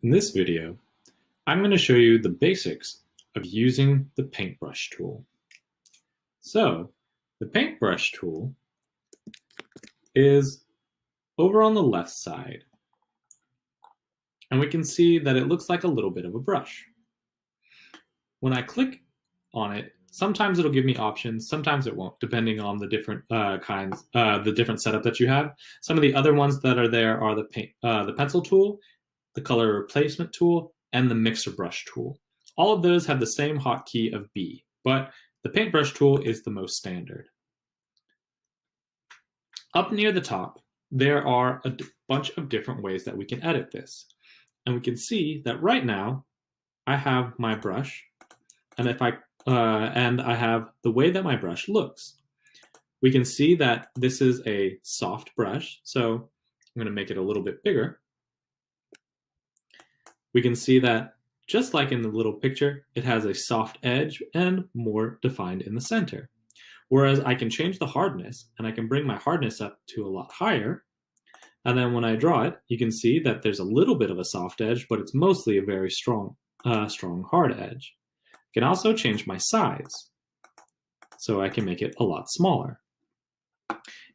In this video, I'm going to show you the basics of using the paintbrush tool. So, the paintbrush tool is over on the left side, and we can see that it looks like a little bit of a brush. When I click on it, sometimes it'll give me options, sometimes it won't, depending on the different the different setup that you have. Some of the other ones that are there are the pencil tool, the color replacement tool, and the mixer brush tool. All of those have the same hotkey of B, but the paintbrush tool is the most standard. Up near the top, there are a bunch of different ways that we can edit this. And we can see that right now, I have my brush, and I have the way that my brush looks. We can see that this is a soft brush, so I'm going to make it a little bit bigger. We can see that just like in the little picture, it has a soft edge and more defined in the center. Whereas I can change the hardness, and I can bring my hardness up to a lot higher. And then when I draw it, you can see that there's a little bit of a soft edge, but it's mostly a very strong hard edge. I can also change my size, so I can make it a lot smaller.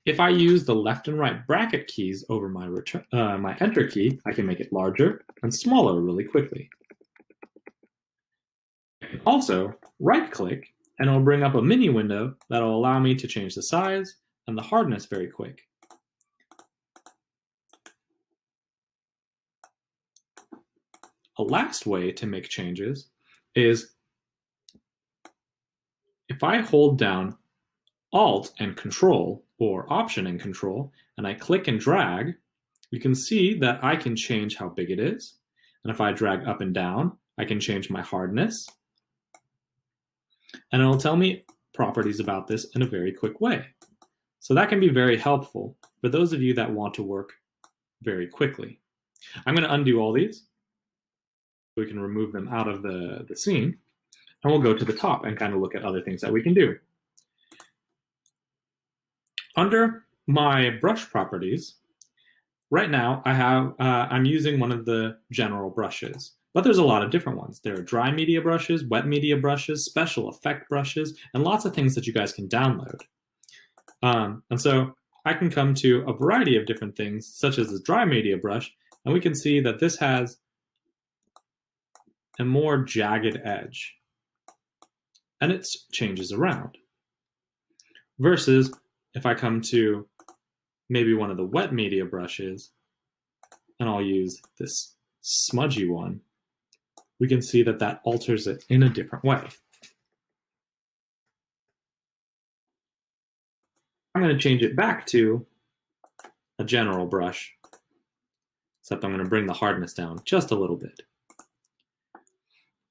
If I use the left and right bracket keys over my enter key, I can make it larger and smaller really quickly. Also, right-click, and it'll bring up a mini window that'll allow me to change the size and the hardness very quick. A last way to make changes is if I hold down Alt and Control, or Option and Control, and I click and drag, you can see that I can change how big it is. And if I drag up and down, I can change my hardness. And it'll tell me properties about this in a very quick way. So that can be very helpful for those of you that want to work very quickly. I'm going to undo all these so we can remove them out of the scene. And we'll go to the top and kind of look at other things that we can do. Under my brush properties, right now I'm using one of the general brushes. But there's a lot of different ones. There are dry media brushes, wet media brushes, special effect brushes, and lots of things that you guys can download. And so I can come to a variety of different things, such as the dry media brush, and we can see that this has a more jagged edge, and it changes around. Versus if I come to maybe one of the wet media brushes, and I'll use this smudgy one, we can see that that alters it in a different way. I'm going to change it back to a general brush, except I'm going to bring the hardness down just a little bit.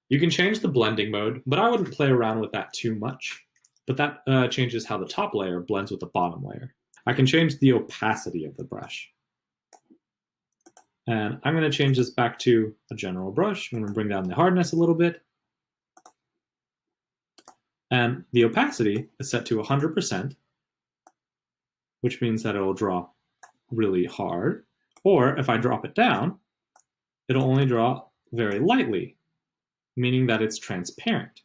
You can change the blending mode, but I wouldn't play around with that too much. But that changes how the top layer blends with the bottom layer. I can change the opacity of the brush. And I'm going to change this back to a general brush. I'm going to bring down the hardness a little bit. And the opacity is set to 100%, which means that it'll draw really hard. Or if I drop it down, it'll only draw very lightly, meaning that it's transparent.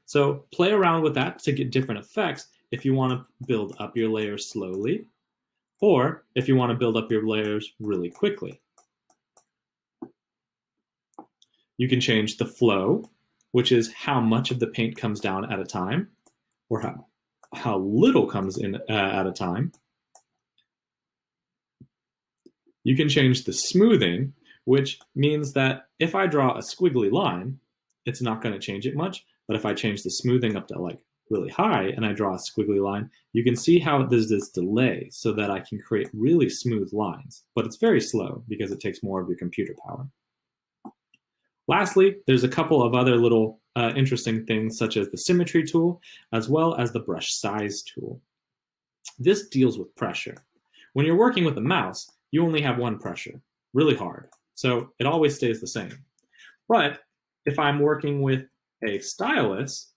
So play around with that to get different effects if you want to build up your layers slowly, or if you want to build up your layers really quickly. You can change the flow, which is how much of the paint comes down at a time, or how little comes in at a time. You can change the smoothing, which means that if I draw a squiggly line, it's not going to change it much. But if I change the smoothing up to like really high and I draw a squiggly line, you can see how there's this delay so that I can create really smooth lines. But it's very slow because it takes more of your computer power. Lastly, there's a couple of other little interesting things, such as the symmetry tool, as well as the brush size tool. This deals with pressure. When you're working with a mouse, you only have one pressure, really hard. So it always stays the same. But if I'm working with a stylus,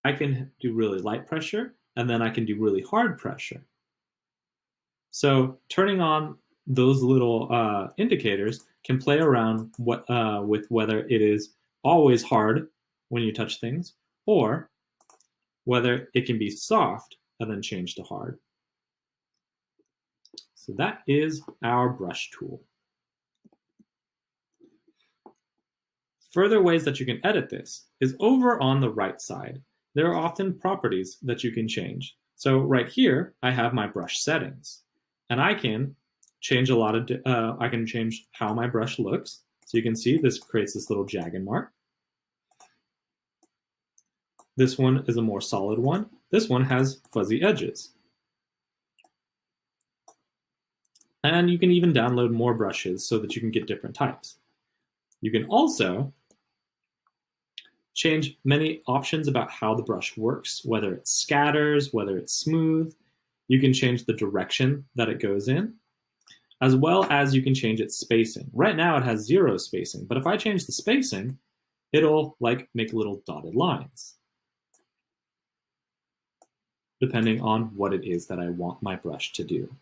I can do really light pressure, and then I can do really hard pressure. So turning on those little indicators can play around with whether it is always hard when you touch things, or whether it can be soft and then change to hard. So that is our brush tool. Further ways that you can edit this is over on the right side. There are often properties that you can change. So right here, I have my brush settings, and I can change a lot of, I can change how my brush looks. So you can see this creates this little jagged mark. This one is a more solid one. This one has fuzzy edges. And you can even download more brushes so that you can get different types. You can also change many options about how the brush works, whether it scatters, whether it's smooth. You can change the direction that it goes in, as well as you can change its spacing. Right now it has 0 spacing, but if I change the spacing, it'll like make little dotted lines, depending on what it is that I want my brush to do.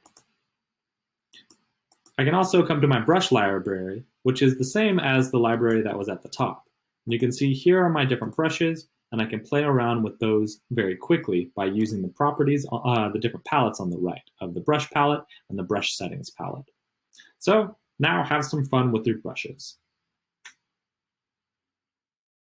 I can also come to my brush library, which is the same as the library that was at the top. And you can see here are my different brushes, and I can play around with those very quickly by using the properties, the different palettes on the right of the brush palette and the brush settings palette. So now have some fun with your brushes.